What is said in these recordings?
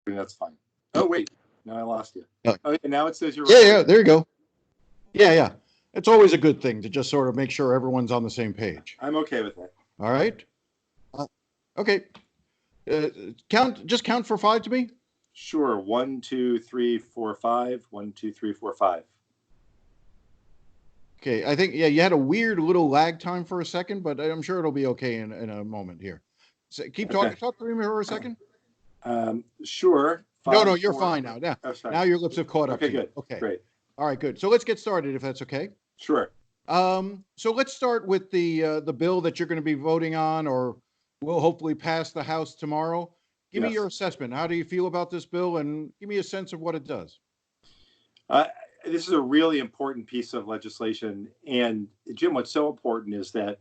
That's fine. Oh, wait. No, I lost you. Yeah. Oh, yeah, now it says you're Yeah, there you go. Yeah. It's always a good thing to just sort of make sure everyone's on the same page. I'm okay with that. All right. Okay. Just count for 5 to me. Sure. 1, 2, 3, 4, 5. 1, 2, 3, 4, 5. Okay. I think, you had a weird little lag time for a second, but I'm sure it'll be okay in a moment here. So keep talking. Talk to me for a second. Sure. No, you're fine now. Now your lips have caught up to you. Good. Okay. Great. All right, good. So let's get started if that's okay. Sure. So let's start with the bill that you're going to be voting on, or will hopefully pass the House tomorrow. Give me your assessment. How do you feel about this bill, and give me a sense of what it does? This is a really important piece of legislation, and Jim, what's so important is that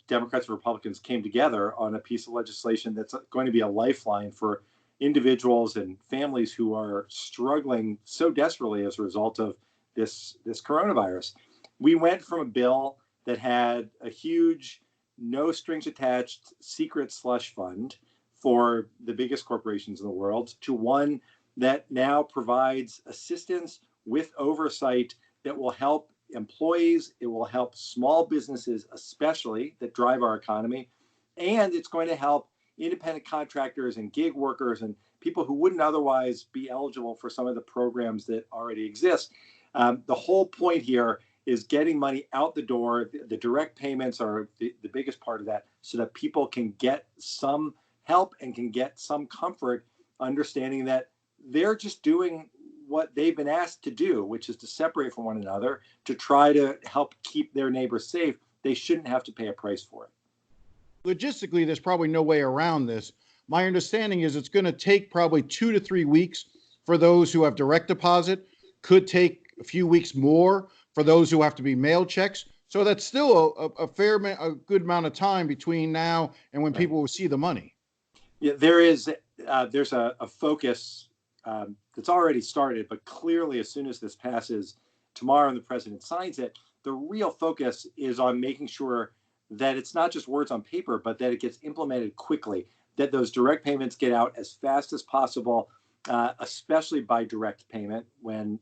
Democrats and Republicans came together on a piece of legislation that's going to be a lifeline for individuals and families who are struggling so desperately as a result of this coronavirus. We went from a bill that had a huge, no strings attached secret slush fund for the biggest corporations in the world to one that now provides assistance with oversight that will help employees, it will help small businesses, especially that drive our economy, and it's going to help independent contractors and gig workers and people who wouldn't otherwise be eligible for some of the programs that already exist. The whole point here is getting money out the door. The direct payments are the biggest part of that, so that people can get some help and can get some comfort, understanding that they're just doing what they've been asked to do, which is to separate from one another, to try to help keep their neighbors safe. They shouldn't have to pay a price for it. Logistically, there's probably no way around this. My understanding is it's going to take probably 2 to 3 weeks for those who have direct deposit, could take a few weeks more for those who have to be mail checks. So that's still a good amount of time between now and when people will see the money. Yeah, there's a focus that's already started, but clearly as soon as this passes tomorrow and the president signs it, the real focus is on making sure that it's not just words on paper, but that it gets implemented quickly, that those direct payments get out as fast as possible, especially by direct payment,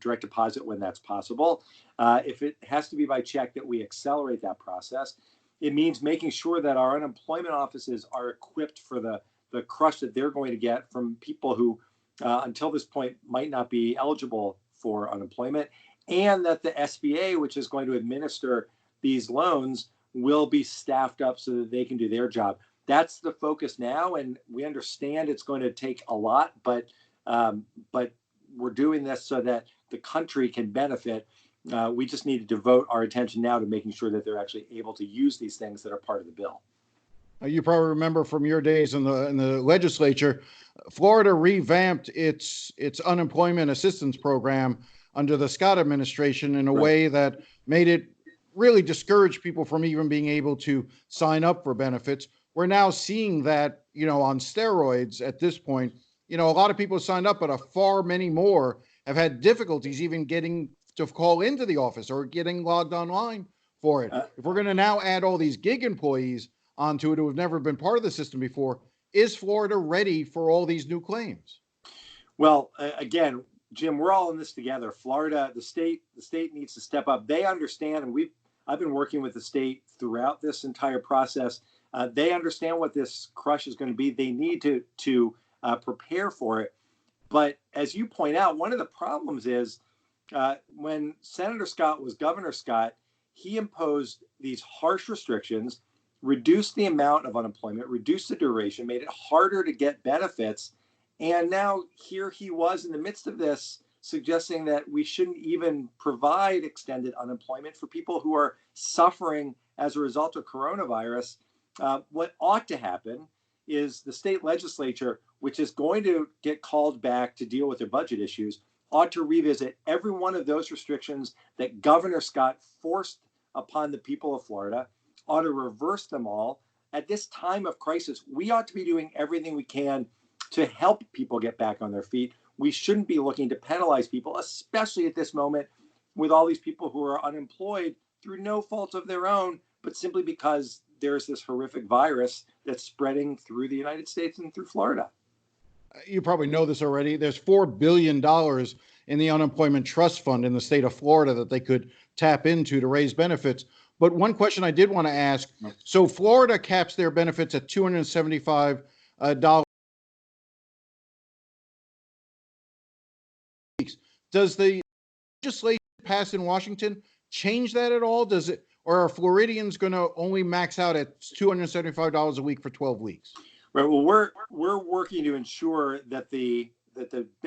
direct deposit, when that's possible. If it has to be by check, that we accelerate that process. It means making sure that our unemployment offices are equipped for the crush that they're going to get from people who, until this point, might not be eligible for unemployment, and that the SBA, which is going to administer these loans, will be staffed up so that they can do their job. That's the focus now, and we understand it's going to take a lot, but we're doing this so that the country can benefit. We just need to devote our attention now to making sure that they're actually able to use these things that are part of the bill. You probably remember from your days in the legislature, Florida revamped its unemployment assistance program under the Scott administration in a way that made it really discourage people from even being able to sign up for benefits. We're now seeing that, on steroids at this point. A lot of people signed up, but far many more have had difficulties even getting to call into the office or getting logged online for it. If we're going to now add all these gig employees onto it who have never been part of the system before, is Florida ready for all these new claims? Well, again, Jim, we're all in this together. Florida, the state needs to step up. They understand, and I've been working with the state throughout this entire process. They understand what this crush is going to be. They need to prepare for it. But as you point out, one of the problems is when Senator Scott was Governor Scott, he imposed these harsh restrictions, reduced the amount of unemployment, reduced the duration, made it harder to get benefits. And now here he was in the midst of this, suggesting that we shouldn't even provide extended unemployment for people who are suffering as a result of coronavirus. What ought to happen is the state legislature, which is going to get called back to deal with their budget issues, ought to revisit every one of those restrictions that Governor Scott forced upon the people of Florida, ought to reverse them all. At this time of crisis, we ought to be doing everything we can to help people get back on their feet. We shouldn't be looking to penalize people, especially at this moment with all these people who are unemployed through no fault of their own, but simply because there's this horrific virus that's spreading through the United States and through Florida. You probably know this already. There's $4 billion in the unemployment trust fund in the state of Florida that they could tap into to raise benefits. But one question I did want to ask, so Florida caps their benefits at $275. Does the legislation passed in Washington change that at all? Does it, or are Floridians going to only max out at $275 a week for 12 weeks? Right. Well, we're working to ensure that the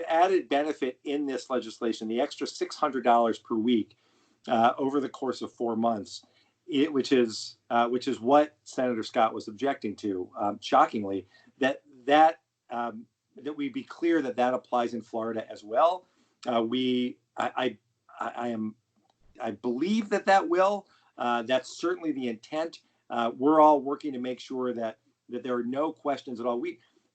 added benefit in this legislation, the extra $600 per week over the course of 4 months, which is what Senator Scott was objecting to. Shockingly, that we be clear that that applies in Florida as well. I believe that will. That's certainly the intent. We're all working to make sure that there are no questions at all.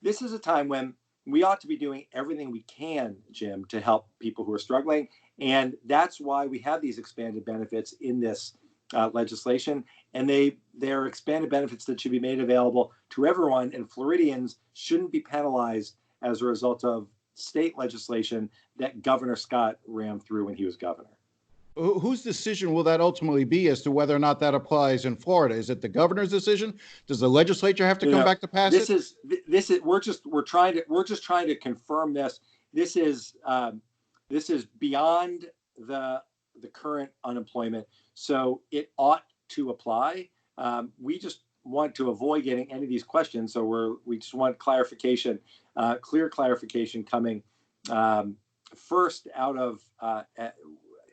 This is a time when we ought to be doing everything we can, Jim, to help people who are struggling. And that's why we have these expanded benefits in this legislation. And they're expanded benefits that should be made available to everyone. And Floridians shouldn't be penalized as a result of state legislation that Governor Scott rammed through when he was governor. Whose decision will that ultimately be as to whether or not that applies in Florida? Is it the governor's decision? Does the legislature have to come back to pass it? We're just trying to confirm this. This is beyond the current unemployment, so it ought to apply. We just want to avoid getting any of these questions, so we just want clarification, clear clarification coming first out of.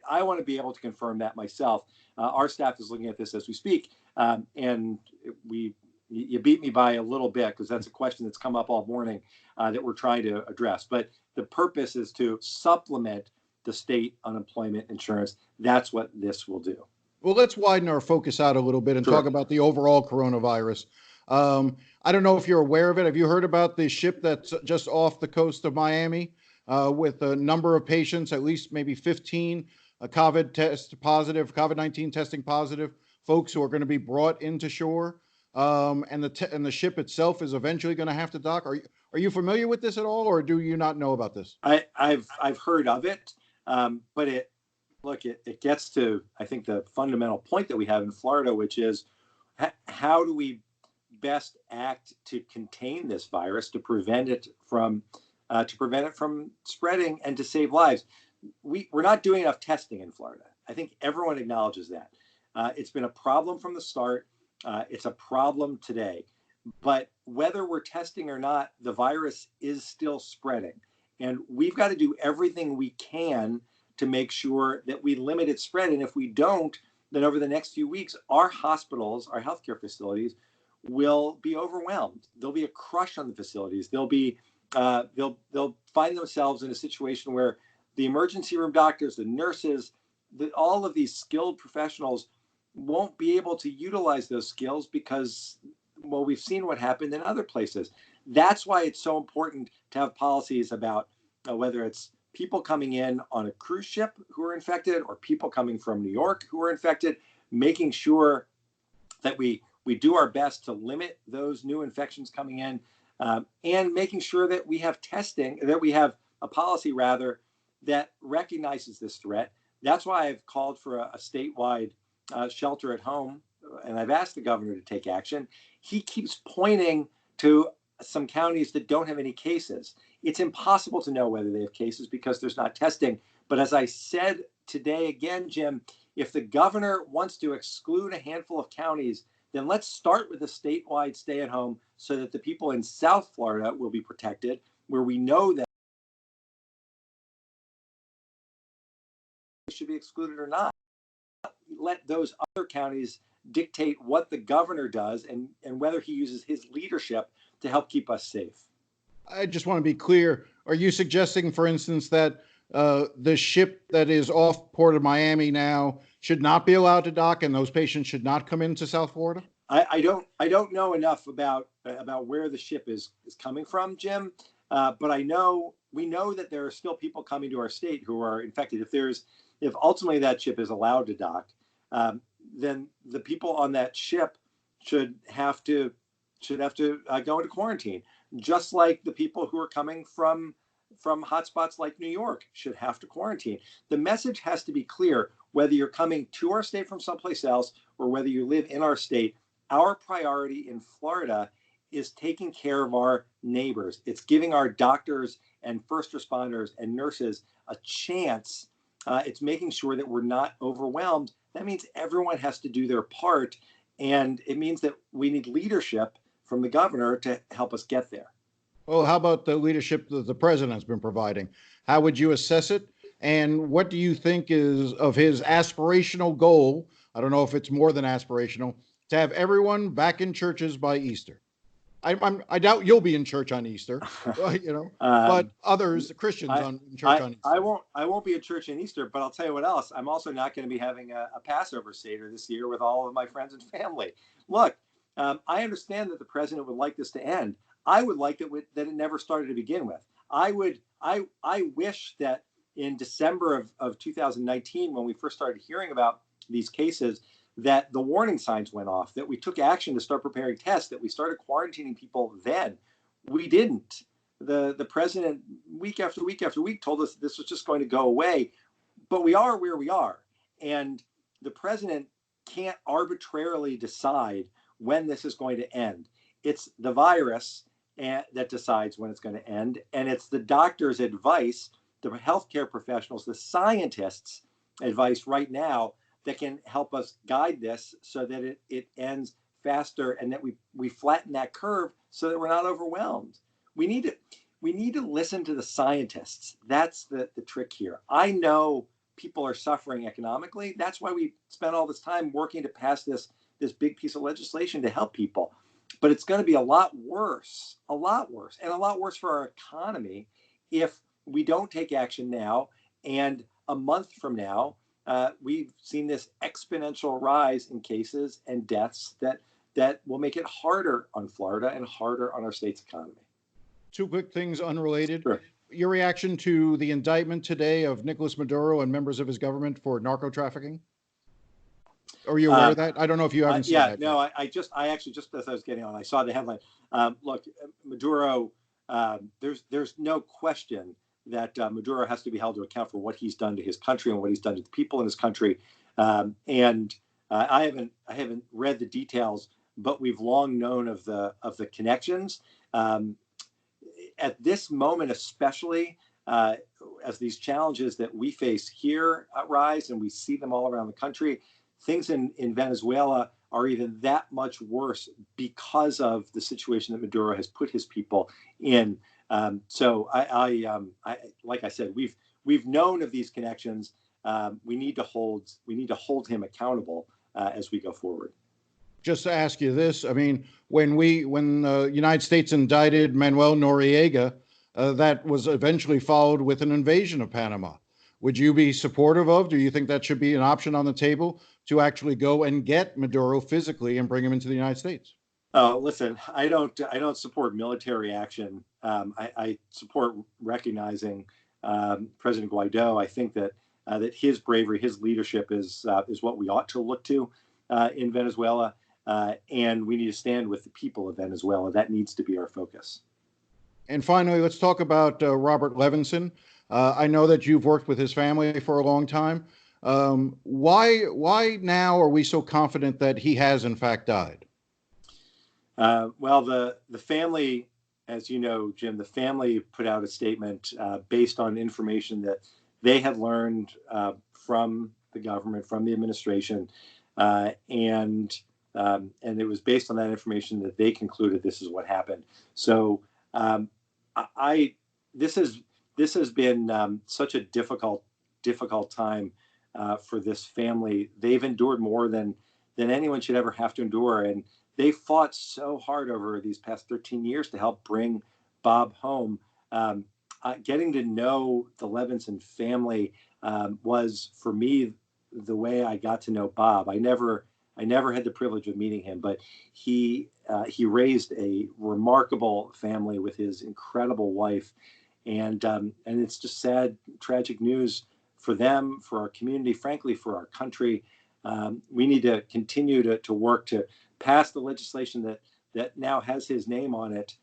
I want to be able to confirm that myself. Our staff is looking at this as we speak, and you beat me by a little bit because that's a question that's come up all morning that we're trying to address. But the purpose is to supplement the state unemployment insurance. That's what this will do. Well, let's widen our focus out a little bit and talk about the overall coronavirus. I don't know if you're aware of it. Have you heard about the ship that's just off the coast of Miami with a number of patients, at least maybe 15 COVID-19 testing positive folks who are going to be brought into shore, and the ship itself is eventually going to have to dock? Are you familiar with this at all, or do you not know about this? I've heard of it, but it gets to, I think, the fundamental point that we have in Florida, which is how do we best act to contain this virus, to prevent it from spreading and to save lives. We're not doing enough testing in Florida. I think everyone acknowledges that. It's been a problem from the start. It's a problem today. But whether we're testing or not, the virus is still spreading. And we've got to do everything we can to make sure that we limit its spread. And if we don't, then over the next few weeks, our hospitals, our healthcare facilities will be overwhelmed. There'll be a crush on the facilities. They'll find themselves in a situation where the emergency room doctors, the nurses, all of these skilled professionals won't be able to utilize those skills because, well, we've seen what happened in other places. That's why it's so important to have policies about whether it's people coming in on a cruise ship who are infected or people coming from New York who are infected, making sure that we do our best to limit those new infections coming in, and making sure that we have testing, that we have a policy rather that recognizes this threat. That's why I've called for a statewide shelter at home, and I've asked the governor to take action. He keeps pointing to some counties that don't have any cases. It's impossible to know whether they have cases because there's not testing. But as I said today again, Jim, if the governor wants to exclude a handful of counties, then let's start with a statewide stay at home so that the people in South Florida will be protected, where we know that should be excluded or not. Let those other counties dictate what the governor does and whether he uses his leadership to help keep us safe. I just want to be clear. Are you suggesting, for instance, that the ship that is off Port of Miami now should not be allowed to dock and those patients should not come into South Florida? I don't know enough about where the ship is coming from, Jim, but we know that there are still people coming to our state who are infected. If ultimately that ship is allowed to dock, then the people on that ship should have to go into quarantine. just like the people who are coming from hotspots like New York should have to quarantine. The message has to be clear, whether you're coming to our state from someplace else or whether you live in our state. Our priority in Florida is taking care of our neighbors. It's giving our doctors and first responders and nurses a chance. It's making sure that we're not overwhelmed. That means everyone has to do their part. And it means that we need leadership from the governor to help us get there. Well, how about the leadership that the president's been providing? How would you assess it? And what do you think is of his aspirational goal? I don't know if it's more than aspirational to have everyone back in churches by Easter. I doubt you'll be in church on Easter, but others, Christians, in church on Easter. I won't be at church on Easter, but I'll tell you what else. I'm also not going to be having a Passover Seder this year with all of my friends and family. Look, I understand that the president would like this to end. I would like that it never started to begin with. I wish that in December of 2019, when we first started hearing about these cases, that the warning signs went off, that we took action to start preparing tests, that we started quarantining people then. We didn't. The president, week after week after week, told us this was just going to go away. But we are where we are. And the president can't arbitrarily decide when this is going to end. It's the virus that decides when it's going to end. And it's the doctor's advice, the healthcare professionals, the scientists' advice right now that can help us guide this so that it ends faster and that we flatten that curve so that we're not overwhelmed. We need to listen to the scientists. That's the trick here. I know people are suffering economically. That's why we spent all this time working to pass this big piece of legislation to help people. But it's going to be a lot worse, and a lot worse for our economy if we don't take action now. And a month from now, we've seen this exponential rise in cases and deaths that will make it harder on Florida and harder on our state's economy. Two quick things unrelated. Sure. Your reaction to the indictment today of Nicolas Maduro and members of his government for narco trafficking? Are you aware of that? I don't know if you haven't seen that. No, I actually just as I was getting on, I saw the headline. Look, Maduro, there's no question that Maduro has to be held to account for what he's done to his country and what he's done to the people in his country. I haven't read the details, but we've long known of the connections. At this moment, especially as these challenges that we face here rise, and we see them all around the country, things in Venezuela are even that much worse because of the situation that Maduro has put his people in. So like I said, we've known of these connections. We need to hold him accountable as we go forward. Just to ask you this, I mean, when the United States indicted Manuel Noriega, that was eventually followed with an invasion of Panama. Would you be supportive of? Do you think that should be an option on the table to actually go and get Maduro physically and bring him into the United States? Oh, listen, I don't support military action. I support recognizing President Guaido. I think that his bravery, his leadership is what we ought to look to in Venezuela, and we need to stand with the people of Venezuela. That needs to be our focus. And finally, let's talk about Robert Levinson. I know that you've worked with his family for a long time. Why now are we so confident that he has in fact died? Well, the family, as you know, Jim, the family put out a statement based on information that they had learned from the government, from the administration, and it was based on that information that they concluded this is what happened. So this has been such a difficult time for this family. They've endured more than anyone should ever have to endure, and they fought so hard over these past 13 years to help bring Bob home. Getting to know the Levinson family was, for me, the way I got to know Bob. I never had the privilege of meeting him, but he raised a remarkable family with his incredible wife, and it's just sad, tragic news for them, for our community, frankly, for our country. We need to continue to work to pass the legislation that now has his name on it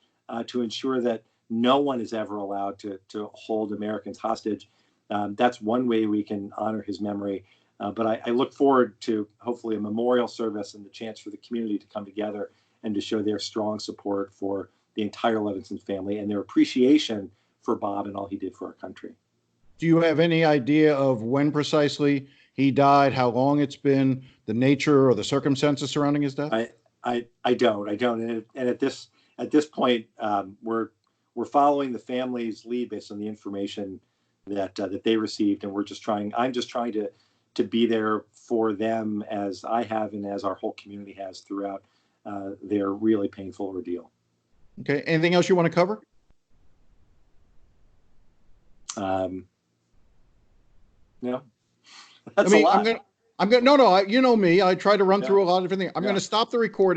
to ensure that no one is ever allowed to hold Americans hostage. That's one way we can honor his memory. But I look forward to hopefully a memorial service and the chance for the community to come together and to show their strong support for the entire Levinson family and their appreciation for Bob and all he did for our country. Do you have any idea of when precisely he died, how long it's been, the nature or the circumstances surrounding his death? I don't. And at this point, we're following the family's lead based on the information that they received, and I'm just trying to be there for them as I have and as our whole community has throughout their really painful ordeal. Okay. Anything else you want to cover? No, that's a lot. I'm gonna. No. You know me. I try to run Yeah. through a lot of different things. I'm Yeah. going to stop the recording.